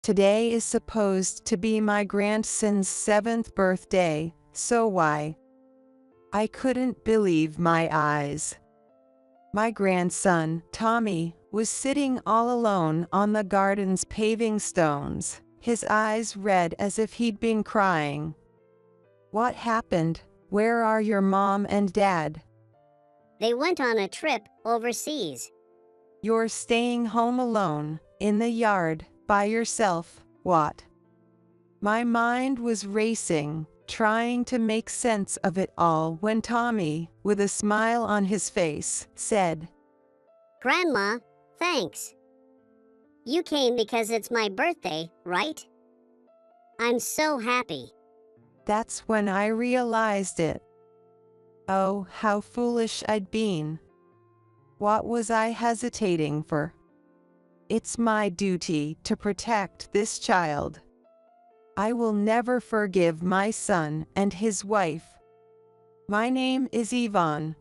Today is supposed to be my grandson's 7th birthday, so why? I couldn't believe my eyes. My grandson, Tommy, was sitting all alone on the garden's paving stones, his eyes red as if he'd been crying. What happened? Where are your mom and dad? They went on a trip overseas. You're staying home alone, in the yard, by yourself, what? My mind was racing, trying to make sense of it all when Tommy, with a smile on his face, said, Grandma, thanks. You came because it's my birthday, right? I'm so happy. That's when I realized it. Oh, how foolish I'd been. What was I hesitating for? It's my duty to protect this child. I will never forgive my son and his wife. My name is Yvonne.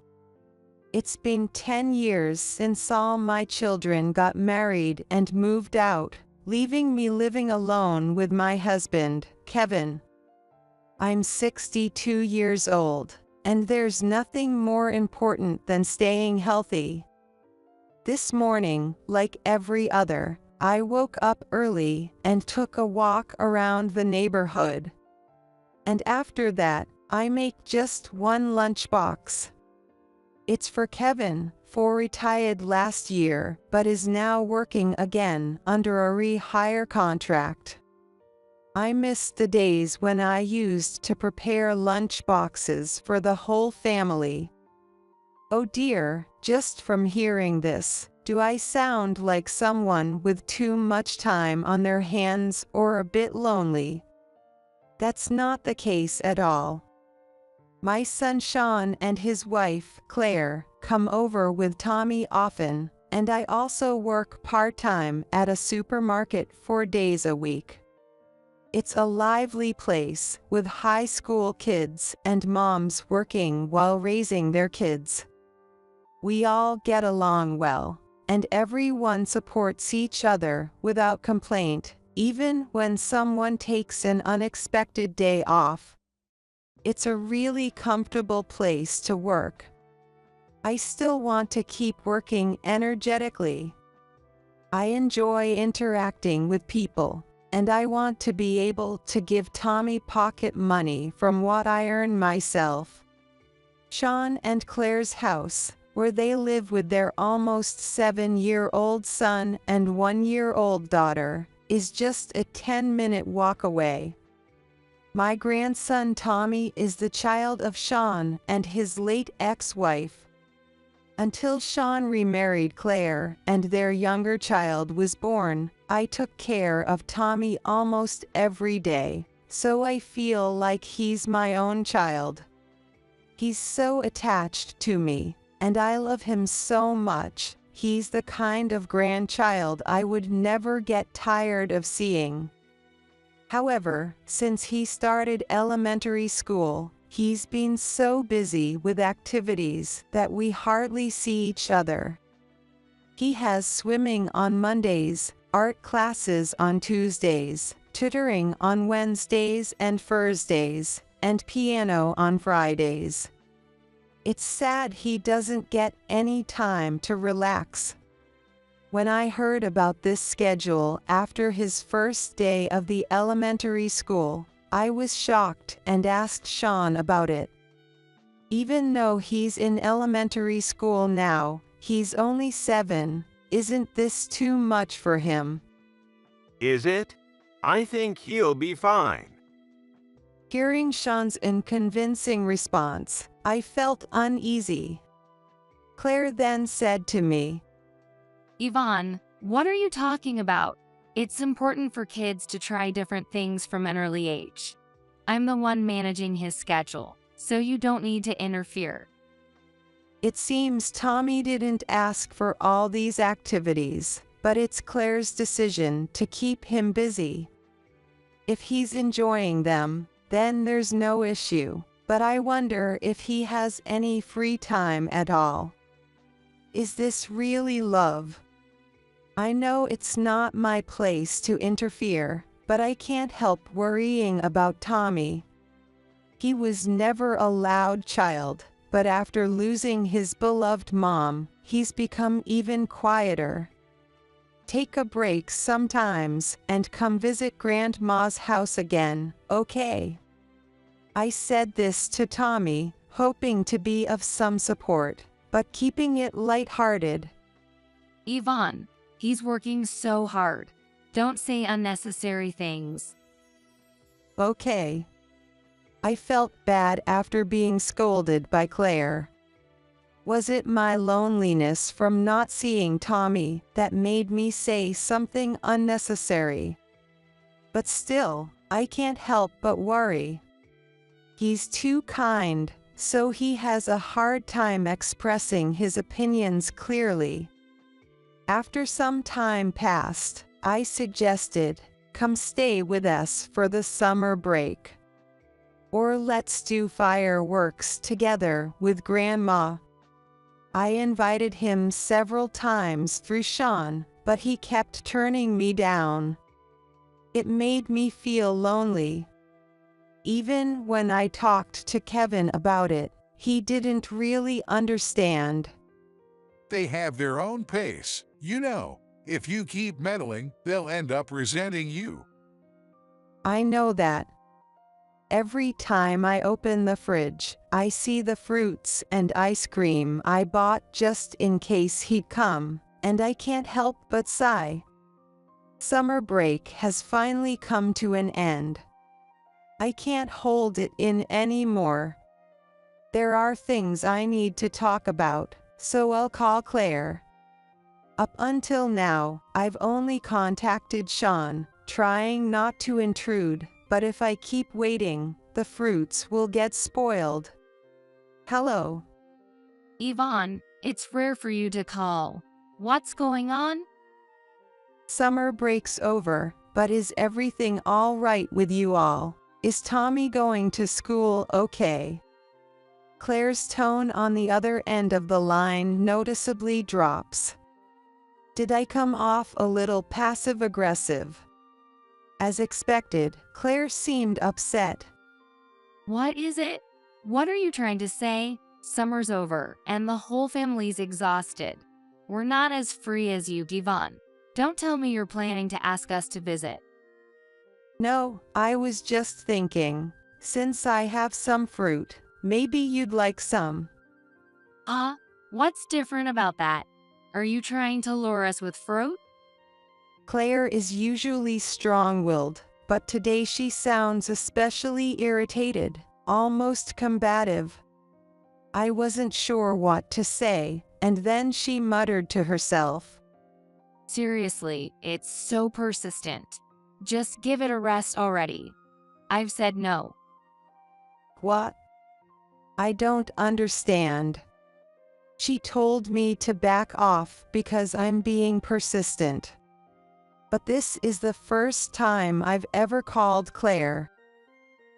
It's been 10 years since all my children got married and moved out, leaving me living alone with my husband, Kevin. I'm 62 years old, and there's nothing more important than staying healthy. This morning, like every other, I woke up early and took a walk around the neighborhood. And after that, I make just one lunchbox. It's for Kevin, who retired last year but is now working again under a rehire contract. I miss the days when I used to prepare lunchboxes for the whole family. Oh dear, just from hearing this, do I sound like someone with too much time on their hands or a bit lonely? That's not the case at all. My son Sean and his wife, Claire, come over with Tommy often, and I also work part-time at a supermarket 4 days a week. It's a lively place, with high school kids and moms working while raising their kids. We all get along well, and everyone supports each other without complaint, even when someone takes an unexpected day off. It's a really comfortable place to work. I still want to keep working energetically. I enjoy interacting with people, and I want to be able to give Tommy pocket money from what I earn myself. Sean and Claire's house, where they live with their almost 7-year-old son and 1-year-old daughter, is just a 10-minute walk away. My grandson Tommy is the child of Sean and his late ex-wife. Until Sean remarried Claire and their younger child was born, I took care of Tommy almost every day, so I feel like he's my own child. He's so attached to me, and I love him so much. He's the kind of grandchild I would never get tired of seeing. However, since he started elementary school, he's been so busy with activities that we hardly see each other. He has swimming on Mondays, art classes on Tuesdays, tutoring on Wednesdays and Thursdays, and piano on Fridays. It's sad he doesn't get any time to relax. When I heard about this schedule after his first day of the elementary school, I was shocked and asked Sean about it. Even though he's in elementary school now, he's only 7. Isn't this too much for him? Is it? I think he'll be fine. Hearing Sean's unconvincing response, I felt uneasy. Claire then said to me, Yvonne, what are you talking about? It's important for kids to try different things from an early age. I'm the one managing his schedule, so you don't need to interfere. It seems Tommy didn't ask for all these activities, but it's Claire's decision to keep him busy. If he's enjoying them, then there's no issue, but I wonder if he has any free time at all. Is this really love? I know it's not my place to interfere, but I can't help worrying about Tommy. He was never a loud child, but after losing his beloved mom, he's become even quieter. Take a break sometimes and come visit Grandma's house again, okay? I said this to Tommy, hoping to be of some support, but keeping it lighthearted. Yvonne, he's working so hard. Don't say unnecessary things. Okay. I felt bad after being scolded by Claire. Was it my loneliness from not seeing Tommy that made me say something unnecessary? But still, I can't help but worry. He's too kind, so he has a hard time expressing his opinions clearly. After some time passed, I suggested, come stay with us for the summer break. Or let's do fireworks together with Grandma. I invited him several times through Sean, but he kept turning me down. It made me feel lonely. Even when I talked to Kevin about it, he didn't really understand. They have their own pace. You know, if you keep meddling, they'll end up resenting you. I know that. Every time I open the fridge, I see the fruits and ice cream I bought just in case he'd come, and I can't help but sigh. Summer break has finally come to an end. I can't hold it in anymore. There are things I need to talk about, so I'll call Claire. Up until now, I've only contacted Sean, trying not to intrude, but if I keep waiting, the fruits will get spoiled. Hello. Yvonne, it's rare for you to call. What's going on? Summer break's over, but is everything all right with you all? Is Tommy going to school okay? Claire's tone on the other end of the line noticeably drops. Did I come off a little passive-aggressive? As expected, Claire seemed upset. What is it? What are you trying to say? Summer's over, and the whole family's exhausted. We're not as free as you, Yvonne. Don't tell me you're planning to ask us to visit. No, I was just thinking, since I have some fruit, maybe you'd like some. What's different about that? Are you trying to lure us with fruit? Claire is usually strong-willed, but today she sounds especially irritated, almost combative. I wasn't sure what to say, and then she muttered to herself. Seriously, it's so persistent. Just give it a rest already. I've said no. What? I don't understand. She told me to back off because I'm being persistent. But this is the first time I've ever called Claire.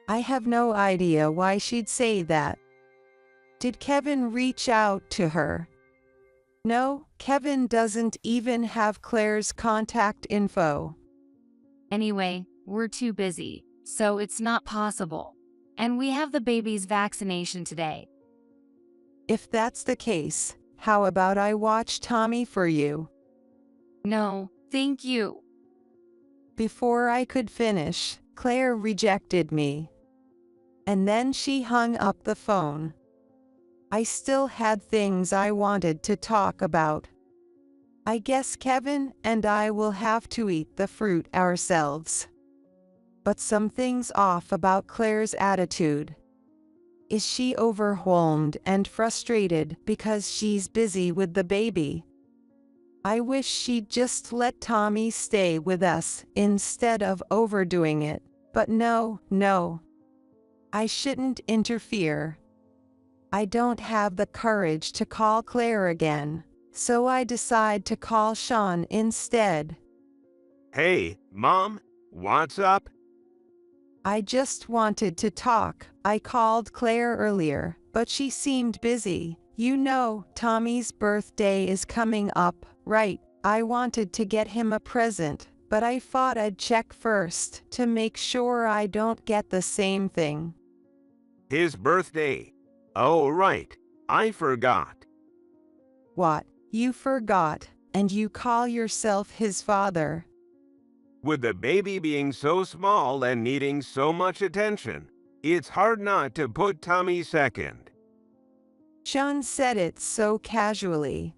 I have no idea why she'd say that. Did Kevin reach out to her? No, Kevin doesn't even have Claire's contact info. Anyway, we're too busy, so it's not possible. And we have the baby's vaccination today. If that's the case, how about I watch Tommy for you? No, thank you. Before I could finish, Claire rejected me. And then she hung up the phone. I still had things I wanted to talk about. I guess Kevin and I will have to eat the fruit ourselves. But something's off about Claire's attitude. Is she overwhelmed and frustrated because she's busy with the baby? I wish she'd just let Tommy stay with us instead of overdoing it, but no. I shouldn't interfere. I don't have the courage to call Claire again, so I decide to call Sean instead. Hey, Mom, what's up? I just wanted to talk. I called Claire earlier, but she seemed busy. You know, Tommy's birthday is coming up, right? I wanted to get him a present, but I thought I'd check first to make sure I don't get the same thing. His birthday. Oh, right. I forgot. What? You forgot, and you call yourself his father? With the baby being so small and needing so much attention, it's hard not to put Tommy second. Sean said it so casually.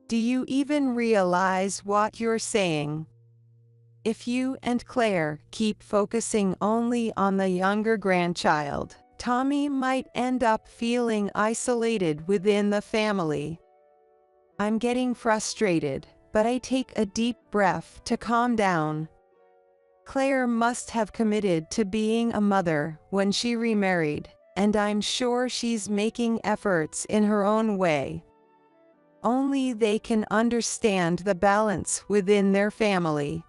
Do you even realize what you're saying? If you and Claire keep focusing only on the younger grandchild, Tommy might end up feeling isolated within the family. I'm getting frustrated, but I take a deep breath to calm down. Claire must have committed to being a mother when she remarried, and I'm sure she's making efforts in her own way. Only they can understand the balance within their family.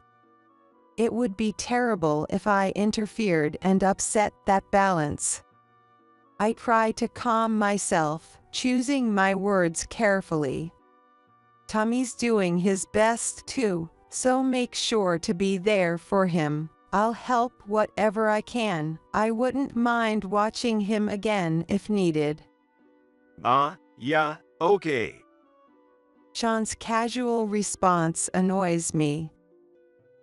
It would be terrible if I interfered and upset that balance. I try to calm myself, choosing my words carefully. Tommy's doing his best too, so make sure to be there for him. I'll help whatever I can. I wouldn't mind watching him again if needed. Yeah, okay. Sean's casual response annoys me.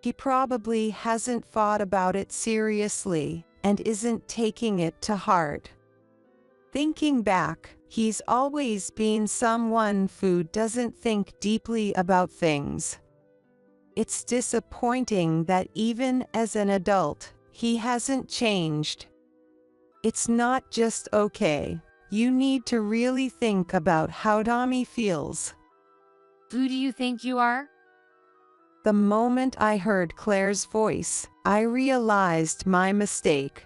He probably hasn't thought about it seriously and isn't taking it to heart. Thinking back, he's always been someone who doesn't think deeply about things. It's disappointing that even as an adult, he hasn't changed. It's not just okay. You need to really think about how Tommy feels. Who do you think you are? The moment I heard Claire's voice, I realized my mistake.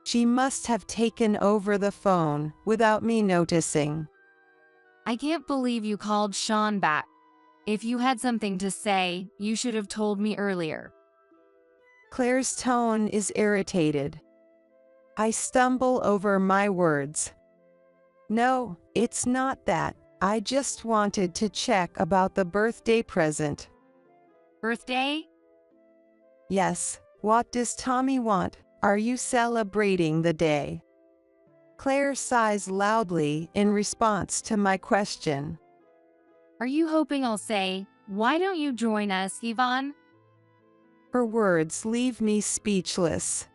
She must have taken over the phone without me noticing. I can't believe you called Sean back. If you had something to say, you should have told me earlier. Claire's tone is irritated. I stumble over my words. No, it's not that. I just wanted to check about the birthday present. Birthday? Yes, what does Tommy want? Are you celebrating the day? Claire sighs loudly in response to my question. Are you hoping I'll say, why don't you join us, Yvonne? Her words leave me speechless.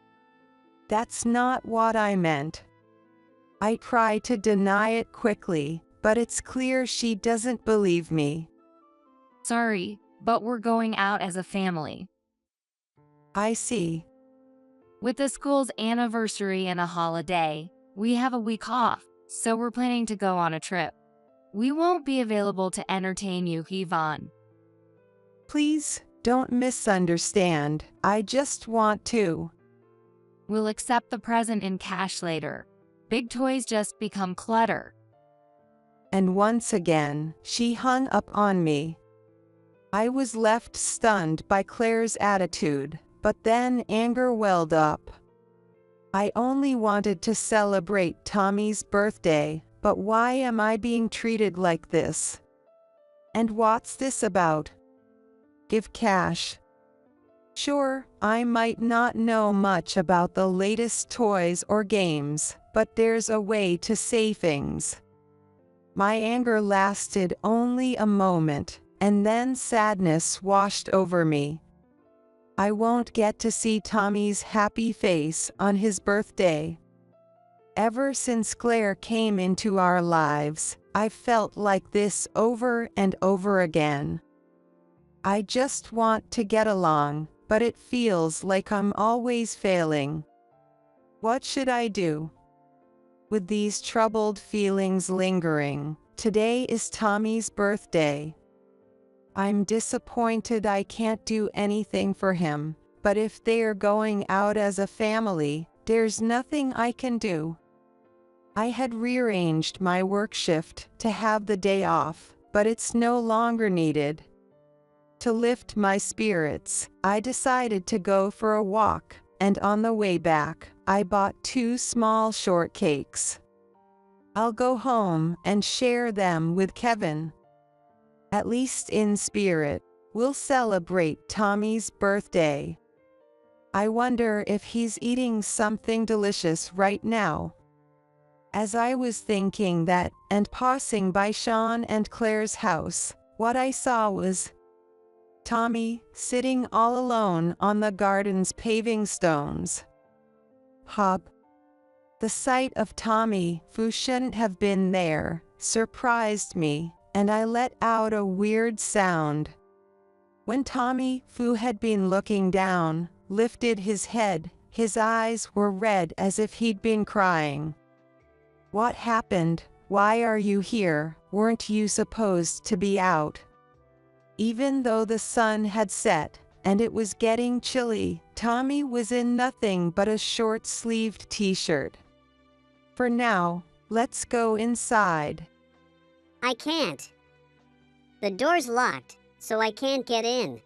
That's not what I meant. I try to deny it quickly, but it's clear she doesn't believe me. Sorry, but we're going out as a family. I see. With the school's anniversary and a holiday, we have a week off, so we're planning to go on a trip. We won't be available to entertain you, Yvonne. Please, don't misunderstand. I just want to. We'll accept the present in cash later. Big toys just become clutter. And once again, she hung up on me. I was left stunned by Claire's attitude, but then anger welled up. I only wanted to celebrate Tommy's birthday, but why am I being treated like this? And what's this about? Give cash. Sure, I might not know much about the latest toys or games, but there's a way to say things. My anger lasted only a moment, and then sadness washed over me. I won't get to see Tommy's happy face on his birthday. Ever since Claire came into our lives, I felt like this over and over again. I just want to get along, but it feels like I'm always failing. What should I do? With these troubled feelings lingering, today is Tommy's birthday. I'm disappointed I can't do anything for him, but if they're going out as a family, there's nothing I can do. I had rearranged my work shift to have the day off, but it's no longer needed. To lift my spirits, I decided to go for a walk, and on the way back, I bought 2 small shortcakes. I'll go home and share them with Kevin. At least in spirit, we'll celebrate Tommy's birthday. I wonder if he's eating something delicious right now. As I was thinking that, and passing by Sean and Claire's house, what I saw was Tommy sitting all alone on the garden's paving stones. Hop. The sight of Tommy, who shouldn't have been there, surprised me, and I let out a weird sound. When Tommy, who had been looking down, lifted his head, his eyes were red as if he'd been crying. What happened? Why are you here? Weren't you supposed to be out? Even though the sun had set, and it was getting chilly, Tommy was in nothing but a short-sleeved t-shirt. For now, let's go inside. I can't. The door's locked, so I can't get in.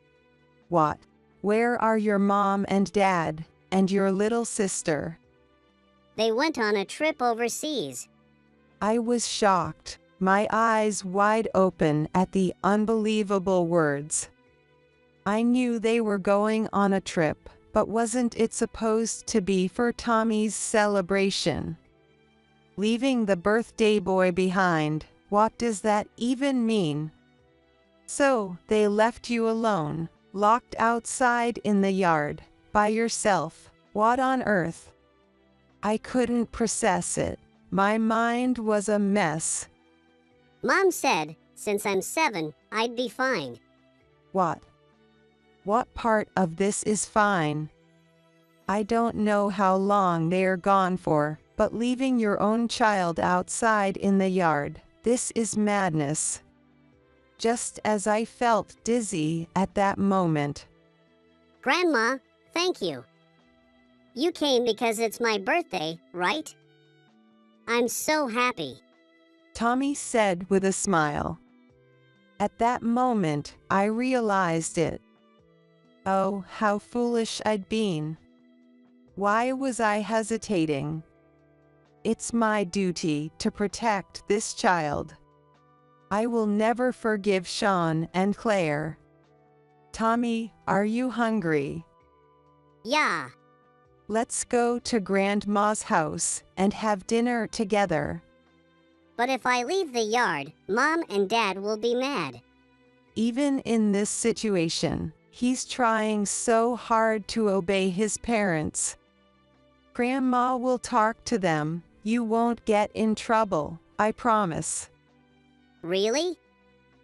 What? Where are your mom and dad, and your little sister? They went on a trip overseas. I was shocked, my eyes wide open at the unbelievable words. I knew they were going on a trip, but wasn't it supposed to be for Tommy's celebration? Leaving the birthday boy behind, what does that even mean? So, they left you alone, locked outside in the yard, by yourself. What on earth? I couldn't process it. My mind was a mess. Mom said, since I'm 7, I'd be fine. What? What part of this is fine? I don't know how long they're gone for, but leaving your own child outside in the yard, this is madness. Just as I felt dizzy at that moment. Grandma, thank you. You came because it's my birthday, right? I'm so happy. Tommy said with a smile. At that moment, I realized it. Oh, how foolish I'd been. Why was I hesitating? It's my duty to protect this child. I will never forgive Sean and Claire. Tommy, are you hungry? Yeah. Let's go to Grandma's house and have dinner together. But if I leave the yard, Mom and Dad will be mad. Even in this situation, he's trying so hard to obey his parents. Grandma will talk to them. You won't get in trouble, I promise. Really?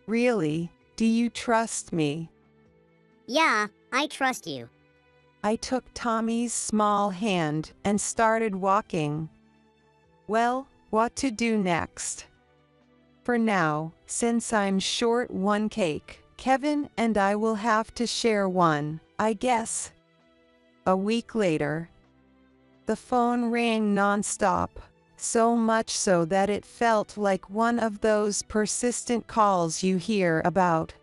Really? Do you trust me? Yeah, I trust you. I took Tommy's small hand and started walking. Well, what to do next? For now, since I'm short one cake, Kevin and I will have to share one, I guess. A week later, the phone rang nonstop, so much so that it felt like one of those persistent calls you hear about.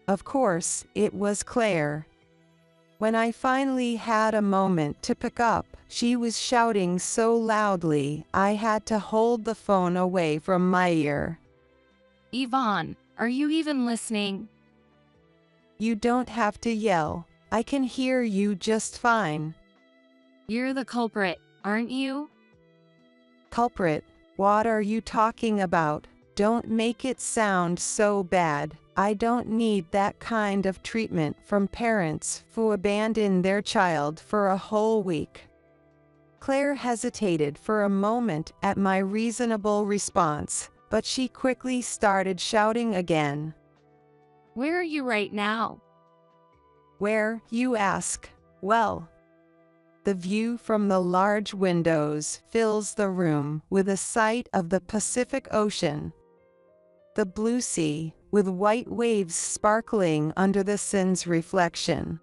Of course, it was Claire. When I finally had a moment to pick up, she was shouting so loudly I had to hold the phone away from my ear. Yvonne, are you even listening? You don't have to yell. I can hear you just fine. You're the culprit, aren't you? Culprit, what are you talking about? Don't make it sound so bad. I don't need that kind of treatment from parents who abandon their child for a whole week. Claire hesitated for a moment at my reasonable response, but she quickly started shouting again. Where are you right now? Where, you ask? Well, the view from the large windows fills the room with a sight of the Pacific Ocean. The blue sea, with white waves sparkling under the sun's reflection.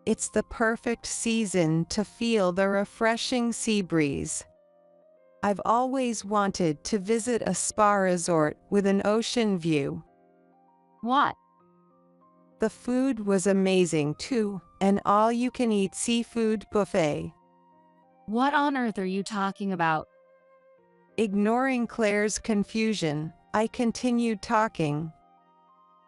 It's the perfect season to feel the refreshing sea breeze. I've always wanted to visit a spa resort with an ocean view. What? The food was amazing too, an all-you-can-eat seafood buffet. What on earth are you talking about? Ignoring Claire's confusion, I continued talking.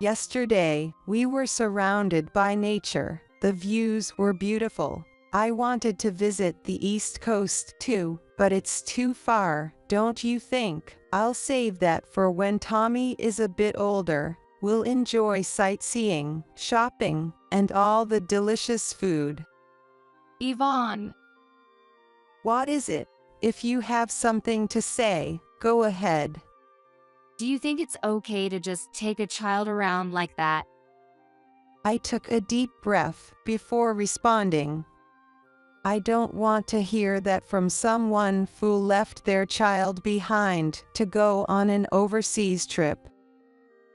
Yesterday, we were surrounded by nature. The views were beautiful. I wanted to visit the East Coast too, but it's too far, don't you think? I'll save that for when Tommy is a bit older. We'll enjoy sightseeing, shopping, and all the delicious food. Yvonne, What is it? If you have something to say, go ahead. do you think it's okay to just take a child around like that? I took a deep breath before responding. I don't want to hear that from someone who left their child behind to go on an overseas trip.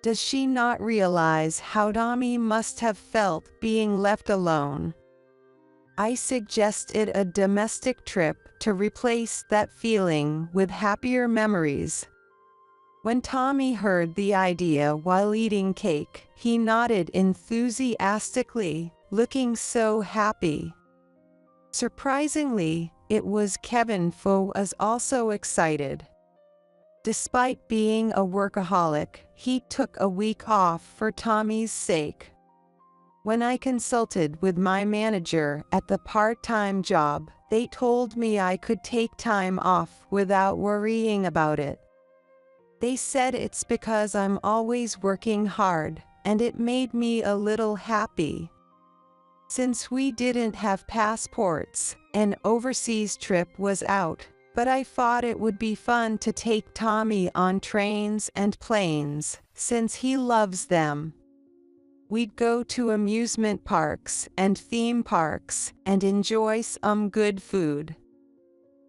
Does she not realize how Tommy must have felt being left alone? I suggested a domestic trip to replace that feeling with happier memories. When Tommy heard the idea while eating cake, he nodded enthusiastically, looking so happy. Surprisingly, it was Kevin who was also excited. Despite being a workaholic, he took a week off for Tommy's sake. When I consulted with my manager at the part-time job, they told me I could take time off without worrying about it. They said it's because I'm always working hard, and it made me a little happy. Since we didn't have passports, an overseas trip was out, but I thought it would be fun to take Tommy on trains and planes, since he loves them. We'd go to amusement parks and theme parks and enjoy some good food.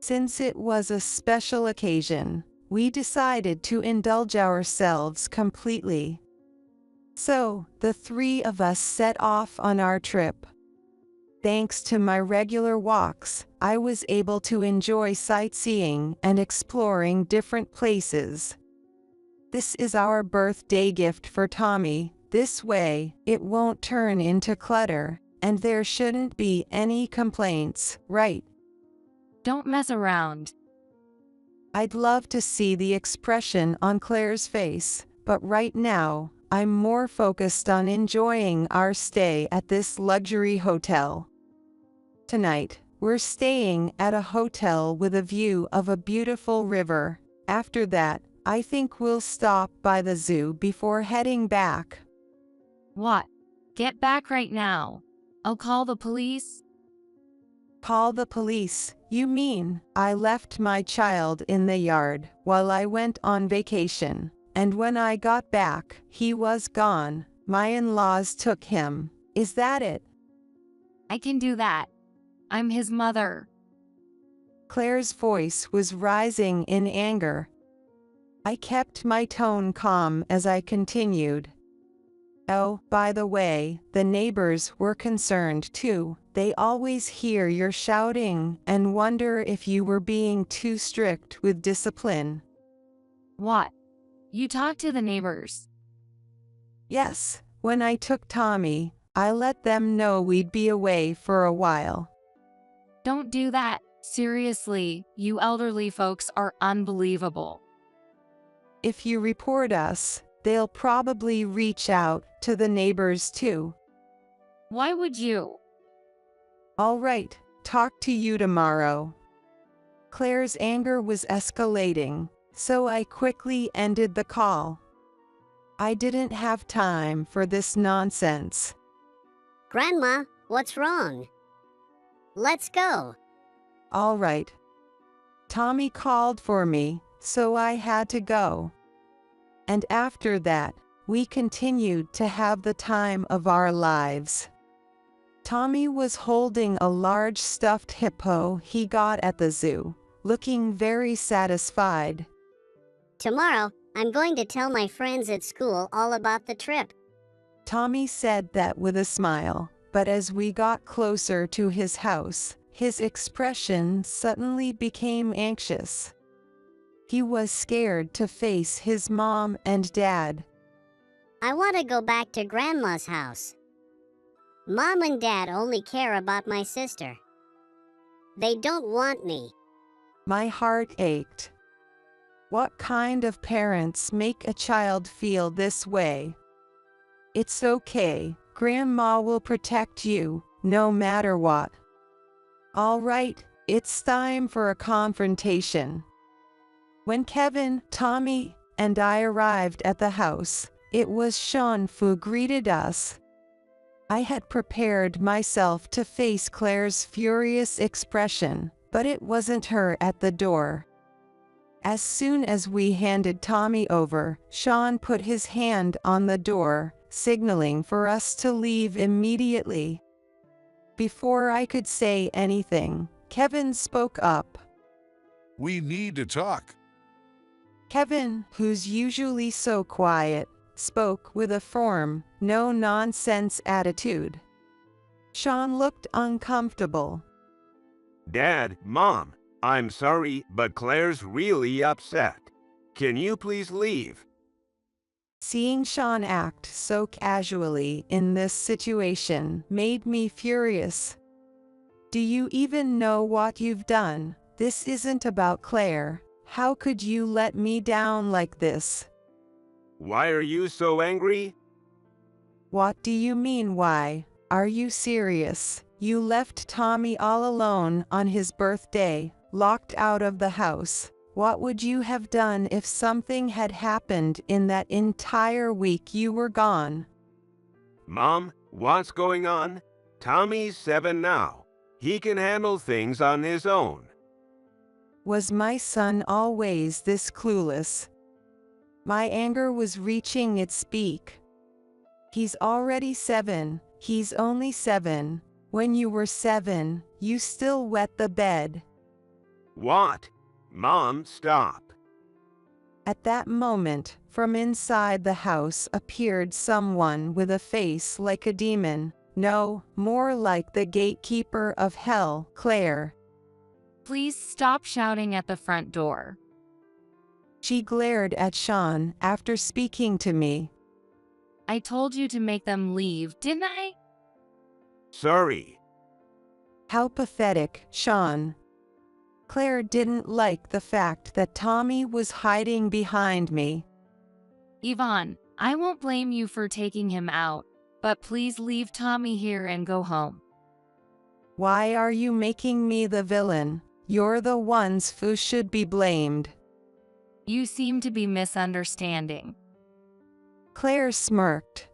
Since it was a special occasion, we decided to indulge ourselves completely. So, the three of us set off on our trip. Thanks to my regular walks, I was able to enjoy sightseeing and exploring different places. This is our birthday gift for Tommy. This way, it won't turn into clutter, and there shouldn't be any complaints, right? Don't mess around. I'd love to see the expression on Claire's face, but right now, I'm more focused on enjoying our stay at this luxury hotel. Tonight, we're staying at a hotel with a view of a beautiful river. After that, I think we'll stop by the zoo before heading back. What? Get back right now. I'll call the police. Call the police, you mean? I left my child in the yard while I went on vacation, and when I got back, he was gone. My in-laws took him. Is that it? I can do that. I'm his mother. Claire's voice was rising in anger. I kept my tone calm as I continued. Oh, by the way, the neighbors were concerned too. They always hear your shouting and wonder if you were being too strict with discipline. What? You talk to the neighbors. Yes, when I took Tommy, I let them know we'd be away for a while. Don't do that. Seriously, you elderly folks are unbelievable. If you report us, they'll probably reach out to the neighbors too. Why would you? All right, talk to you tomorrow. Claire's anger was escalating, so I quickly ended the call. I didn't have time for this nonsense. Grandma, what's wrong? Let's go. All right. Tommy called for me, so I had to go. And after that, we continued to have the time of our lives. Tommy was holding a large stuffed hippo he got at the zoo, looking very satisfied. Tomorrow, I'm going to tell my friends at school all about the trip. Tommy said that with a smile, but as we got closer to his house, his expression suddenly became anxious. He was scared to face his mom and dad. I want to go back to Grandma's house. Mom and Dad only care about my sister. They don't want me. My heart ached. What kind of parents make a child feel this way? It's okay, Grandma will protect you, no matter what. All right, it's time for a confrontation. When Kevin, Tommy, and I arrived at the house, it was Sean who greeted us. I had prepared myself to face Claire's furious expression, but it wasn't her at the door. As soon as we handed Tommy over, Sean put his hand on the door, signaling for us to leave immediately. Before I could say anything, Kevin spoke up. We need to talk. Kevin, who's usually so quiet, spoke with a firm, no-nonsense attitude. Sean looked uncomfortable. Dad, Mom, I'm sorry, but Claire's really upset. Can you please leave? Seeing Sean act so casually in this situation made me furious. Do you even know what you've done? This isn't about Claire. How could you let me down like this? Why are you so angry? What do you mean why? Are you serious? You left Tommy all alone on his birthday, locked out of the house. What would you have done if something had happened in that entire week you were gone? Mom, what's going on? Tommy's 7 now. He can handle things on his own. Was my son always this clueless? My anger was reaching its peak. He's already 7. He's only 7. When you were 7, you still wet the bed. What? Mom, stop. At that moment, from inside the house appeared someone with a face like a demon. No, more like the gatekeeper of hell, Claire. Please stop shouting at the front door. She glared at Sean after speaking to me. I told you to make them leave, didn't I? Sorry. How pathetic, Sean. Claire didn't like the fact that Tommy was hiding behind me. Yvonne, I won't blame you for taking him out, but please leave Tommy here and go home. Why are you making me the villain? You're the ones who should be blamed. You seem to be misunderstanding. Claire smirked.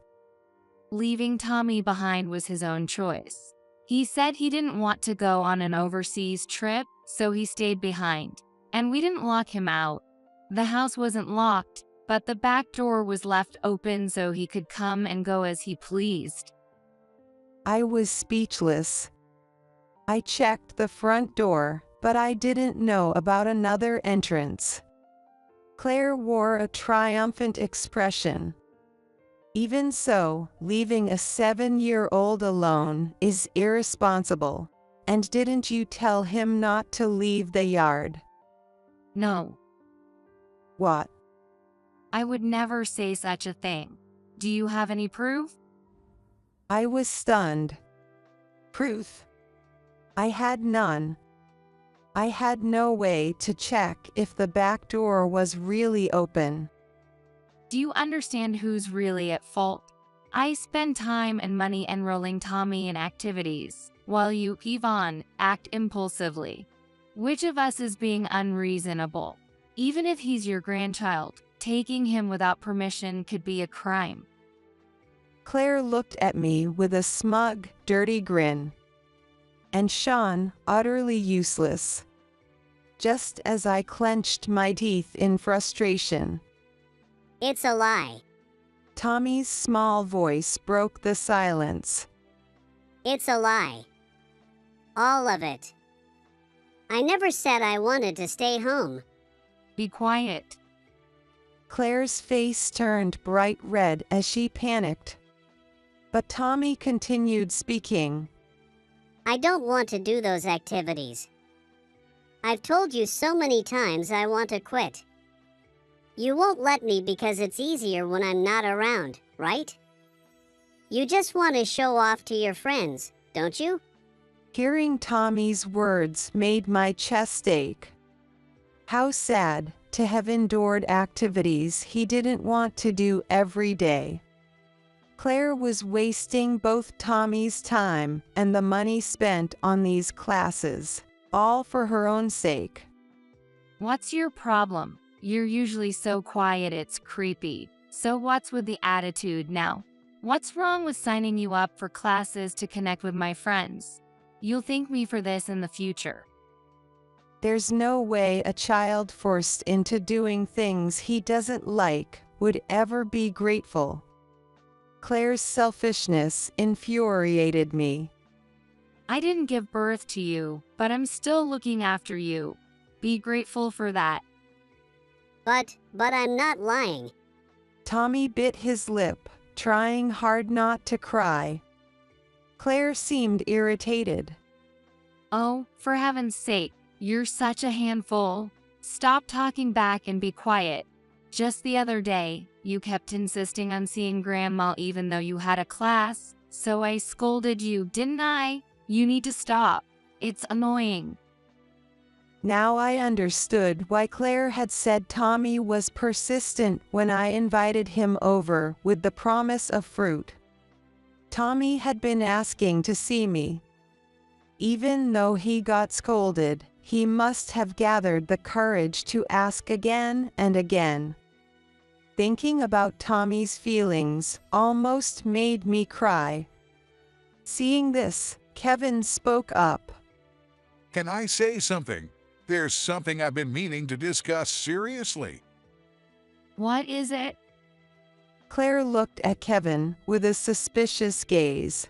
Leaving Tommy behind was his own choice. He said he didn't want to go on an overseas trip, so he stayed behind. And we didn't lock him out. The house wasn't locked, but the back door was left open so he could come and go as he pleased. I was speechless. I checked the front door, but I didn't know about another entrance. Claire wore a triumphant expression. Even so, leaving a 7-year-old alone is irresponsible. And didn't you tell him not to leave the yard? No. What? I would never say such a thing. Do you have any proof? I was stunned. Proof? I had none. I had no way to check if the back door was really open. Do you understand who's really at fault? I spend time and money enrolling Tommy in activities, while you, Yvonne, act impulsively. Which of us is being unreasonable? Even if he's your grandchild, taking him without permission could be a crime. Claire looked at me with a smug, dirty grin. And Sean, utterly useless. Just as I clenched my teeth in frustration. It's a lie. Tommy's small voice broke the silence. It's a lie. All of it. I never said I wanted to stay home. Be quiet. Claire's face turned bright red as she panicked. But Tommy continued speaking. I don't want to do those activities. I've told you so many times I want to quit. You won't let me because it's easier when I'm not around, right? You just want to show off to your friends, don't you? Hearing Tommy's words made my chest ache. How sad to have endured activities he didn't want to do every day. Claire was wasting both Tommy's time and the money spent on these classes, all for her own sake. What's your problem? You're usually so quiet it's creepy. So what's with the attitude now? What's wrong with signing you up for classes to connect with my friends? You'll thank me for this in the future. There's no way a child forced into doing things he doesn't like would ever be grateful. Claire's selfishness infuriated me. I didn't give birth to you, but I'm still looking after you. Be grateful for that. But I'm not lying. Tommy bit his lip, trying hard not to cry. Claire seemed irritated. Oh, for heaven's sake, you're such a handful. Stop talking back and be quiet. Just the other day, you kept insisting on seeing Grandma even though you had a class, so I scolded you, didn't I? You need to stop. It's annoying. Now I understood why Claire had said Tommy was persistent when I invited him over with the promise of fruit. Tommy had been asking to see me. Even though he got scolded, he must have gathered the courage to ask again and again. Thinking about Tommy's feelings almost made me cry. Seeing this, Kevin spoke up. Can I say something? There's something I've been meaning to discuss seriously. What is it? Claire looked at Kevin with a suspicious gaze.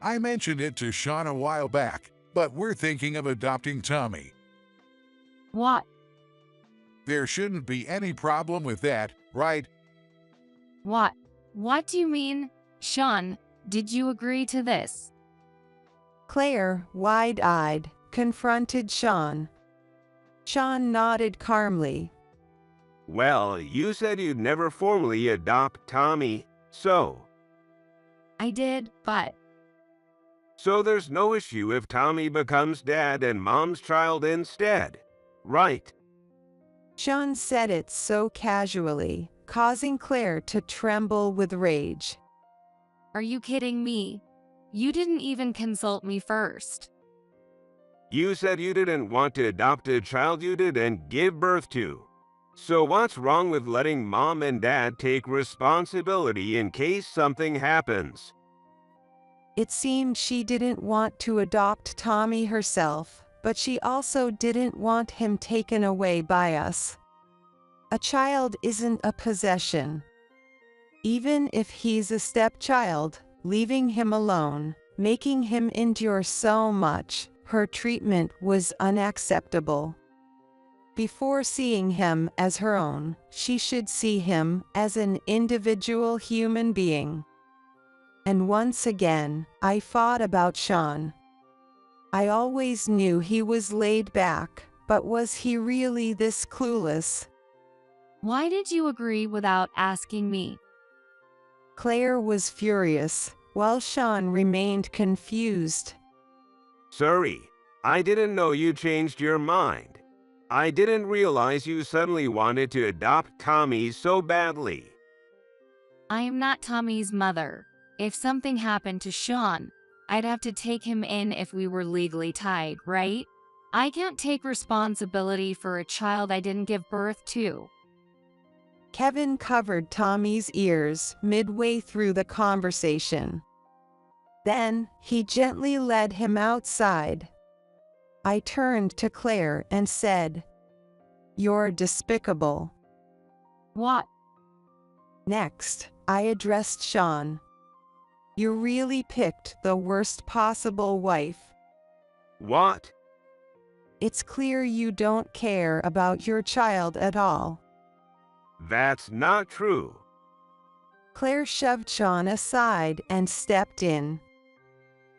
I mentioned it to Sean a while back, but we're thinking of adopting Tommy. What? There shouldn't be any problem with that, right? What? What do you mean? Sean, did you agree to this? Claire, wide-eyed, confronted Sean. Sean nodded calmly. Well, you said you'd never formally adopt Tommy, so. I did, but So there's no issue if Tommy becomes dad and mom's child instead, right? Sean said it so casually, causing Claire to tremble with rage. are you kidding me? You didn't even consult me first. You said you didn't want to adopt a child you didn't give birth to. So what's wrong with letting mom and dad take responsibility in case something happens? It seemed she didn't want to adopt Tommy herself, but she also didn't want him taken away by us. A child isn't a possession. Even if he's a stepchild, leaving him alone, making him endure so much, her treatment was unacceptable. Before seeing him as her own, she should see him as an individual human being. And once again, I thought about Sean. I always knew he was laid back, but was he really this clueless? Why did you agree without asking me? Claire was furious, while Sean remained confused. Sorry, I didn't know you changed your mind. I didn't realize you suddenly wanted to adopt Tommy so badly. I am not Tommy's mother. If something happened to Sean, I'd have to take him in if we were legally tied, right? I can't take responsibility for a child I didn't give birth to. Kevin covered Tommy's ears midway through the conversation. Then, he gently led him outside. I turned to Claire and said, "You're despicable." What? Next, I addressed Sean. "You really picked the worst possible wife. What? It's clear you don't care about your child at all." That's not true. Claire shoved Sean aside and stepped in.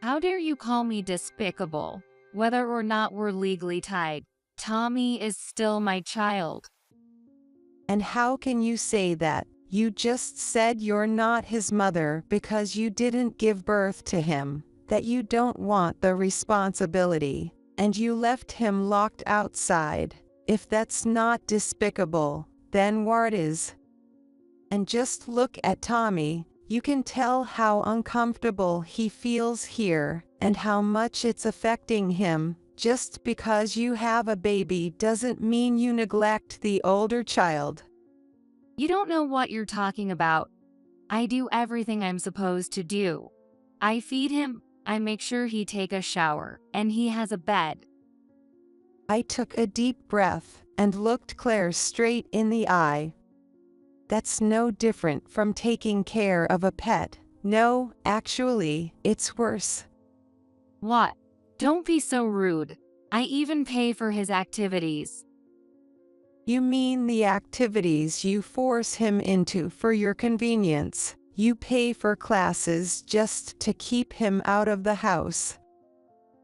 How dare you call me despicable? Whether or not we're legally tied, Tommy is still my child. And how can you say that? You just said you're not his mother because you didn't give birth to him, that you don't want the responsibility, and you left him locked outside. If that's not despicable, then what is? And just look at Tommy. You can tell how uncomfortable he feels here and how much it's affecting him. Just because you have a baby doesn't mean you neglect the older child. You don't know what you're talking about. I do everything I'm supposed to do. I feed him, I make sure he take a shower, and he has a bed. I took a deep breath and looked Claire straight in the eye. That's no different from taking care of a pet. No, actually, it's worse. What? Don't be so rude. I even pay for his activities. You mean the activities you force him into for your convenience? You pay for classes just to keep him out of the house.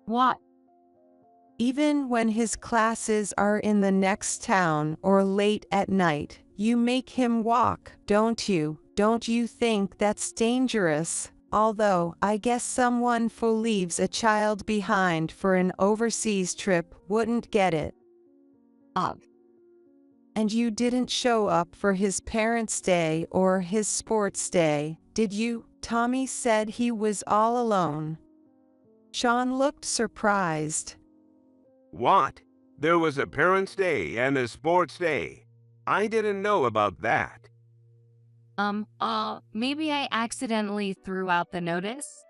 What? Even when his classes are in the next town or late at night, you make him walk, don't you? Don't you think that's dangerous? Although, I guess someone who leaves a child behind for an overseas trip wouldn't get it. Ugh. And you didn't show up for his parents' day or his sports day, did you? Tommy said he was all alone. Sean looked surprised. What? There was a parents' day and a sports day. I didn't know about that. Maybe I accidentally threw out the notice?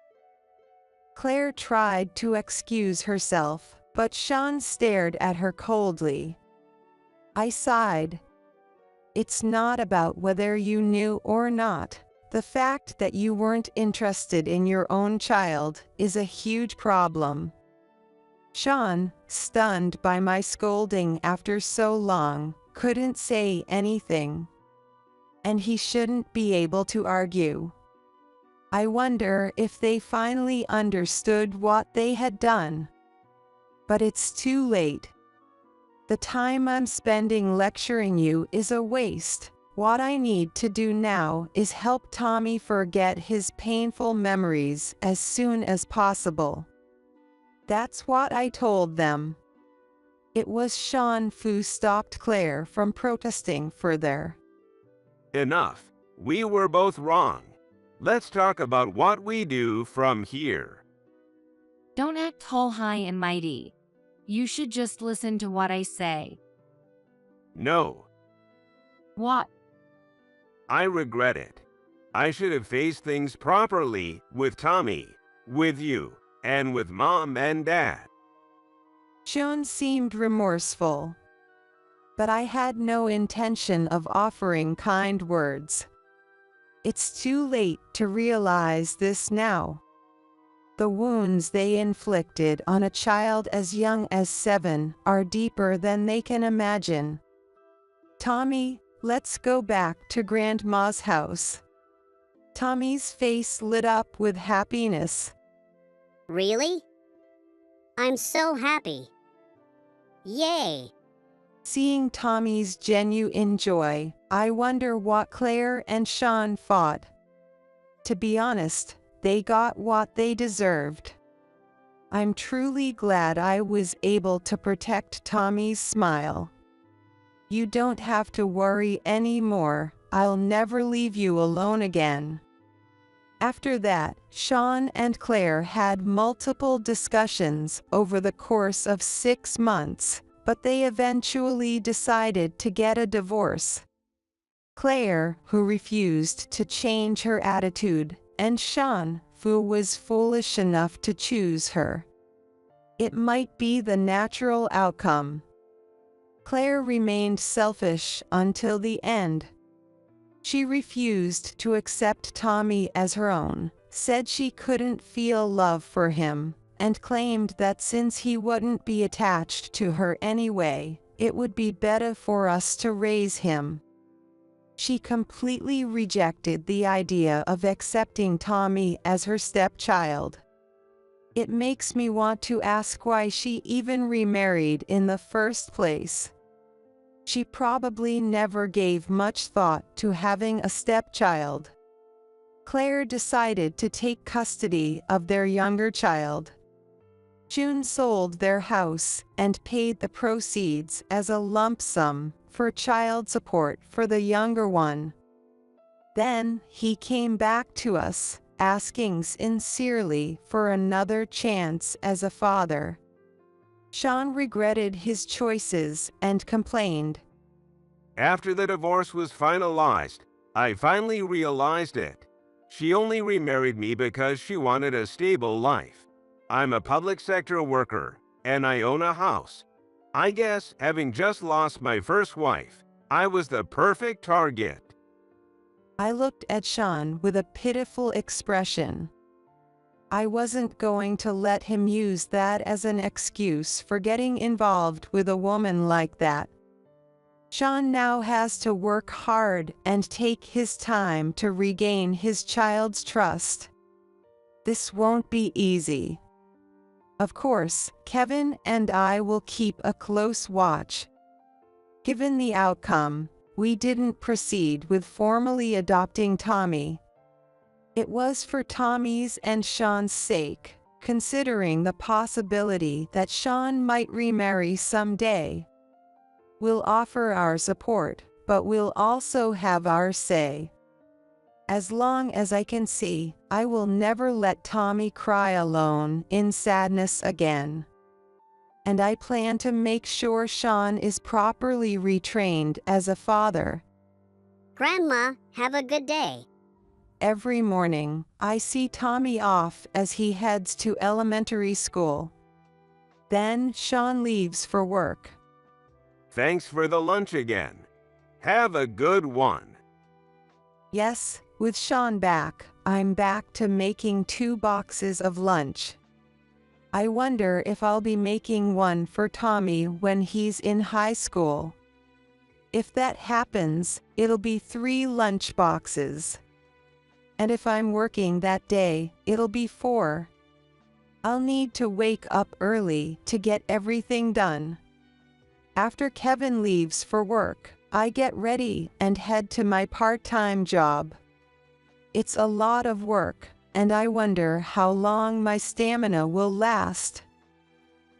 Claire tried to excuse herself, but Sean stared at her coldly. I sighed. It's not about whether you knew or not. The fact that you weren't interested in your own child is a huge problem. Sean, stunned by my scolding after so long, couldn't say anything. And he shouldn't be able to argue. I wonder if they finally understood what they had done. But it's too late. The time I'm spending lecturing you is a waste. What I need to do now is help Tommy forget his painful memories as soon as possible. That's what I told them. It was Sean who stopped Claire from protesting further. Enough. We were both wrong. Let's talk about what we do from here. Don't act tall, high, and mighty. You should just listen to what I say. No, What? I regret it. I should have faced things properly with Tommy, with you, and with Mom and Dad. Sean seemed remorseful. But I had no intention of offering kind words. It's too late to realize this now. The wounds they inflicted on a child as young as 7 are deeper than they can imagine. Tommy, let's go back to Grandma's house. Tommy's face lit up with happiness. Really? I'm so happy. Yay! Seeing Tommy's genuine joy, I wonder what Claire and Sean thought. To be honest, they got what they deserved. I'm truly glad I was able to protect Tommy's smile. You don't have to worry anymore. I'll never leave you alone again. After that, Sean and Claire had multiple discussions over the course of 6 months, but they eventually decided to get a divorce. Claire, who refused to change her attitude, and Sean, who was foolish enough to choose her. It might be the natural outcome. Claire remained selfish until the end. She refused to accept Tommy as her own, said she couldn't feel love for him, and claimed that since he wouldn't be attached to her anyway, it would be better for us to raise him. She completely rejected the idea of accepting Tommy as her stepchild. It makes me want to ask why she even remarried in the first place. She probably never gave much thought to having a stepchild. Claire decided to take custody of their younger child. June sold their house and paid the proceeds as a lump sum for child support for the younger one. Then he came back to us, asking sincerely for another chance as a father. Sean regretted his choices and complained. After the divorce was finalized, I finally realized it. She only remarried me because she wanted a stable life. I'm a public sector worker, and I own a house. I guess, having just lost my first wife, I was the perfect target. I looked at Sean with a pitiful expression. I wasn't going to let him use that as an excuse for getting involved with a woman like that. Sean now has to work hard and take his time to regain his child's trust. This won't be easy. Of course, Kevin and I will keep a close watch. Given the outcome, we didn't proceed with formally adopting Tommy. It was for Tommy's and Sean's sake, considering the possibility that Sean might remarry someday. We'll offer our support, but we'll also have our say. As long as I can see, I will never let Tommy cry alone in sadness again. And I plan to make sure Sean is properly retrained as a father. Grandma, have a good day. Every morning, I see Tommy off as he heads to elementary school. Then Sean leaves for work. Thanks for the lunch again. Have a good one. Yes, with Sean back, I'm back to making 2 boxes of lunch. I wonder if I'll be making one for Tommy when he's in high school. If that happens, it'll be 3 lunch boxes. And if I'm working that day, it'll be 4. I'll need to wake up early to get everything done. After Kevin leaves for work, I get ready and head to my part-time job. It's a lot of work, and I wonder how long my stamina will last.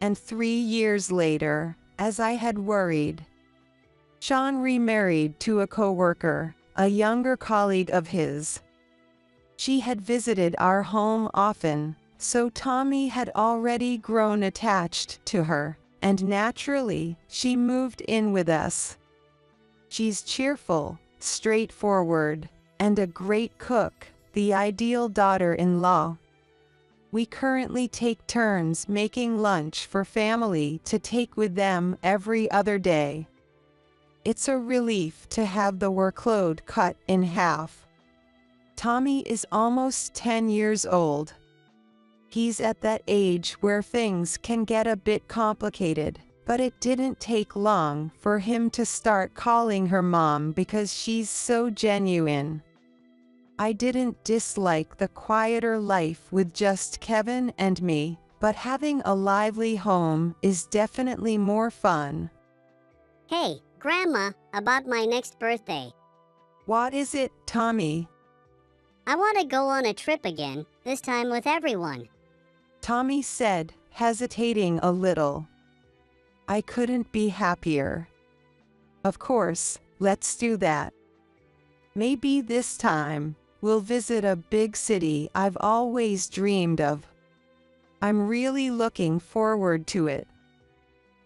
And 3 years later, as I had worried, Sean remarried to a coworker, a younger colleague of his. She had visited our home often, so Tommy had already grown attached to her, and naturally, she moved in with us. She's cheerful, straightforward, and a great cook, the ideal daughter-in-law. We currently take turns making lunch for family to take with them every other day. It's a relief to have the workload cut in half. Tommy is almost 10 years old. He's at that age where things can get a bit complicated, but it didn't take long for him to start calling her mom because she's so genuine. I didn't dislike the quieter life with just Kevin and me, but having a lively home is definitely more fun. Hey, Grandma, about my next birthday. What is it, Tommy? I want to go on a trip again, this time with everyone. Tommy said, hesitating a little. I couldn't be happier. Of course, let's do that. Maybe this time, we'll visit a big city I've always dreamed of. I'm really looking forward to it.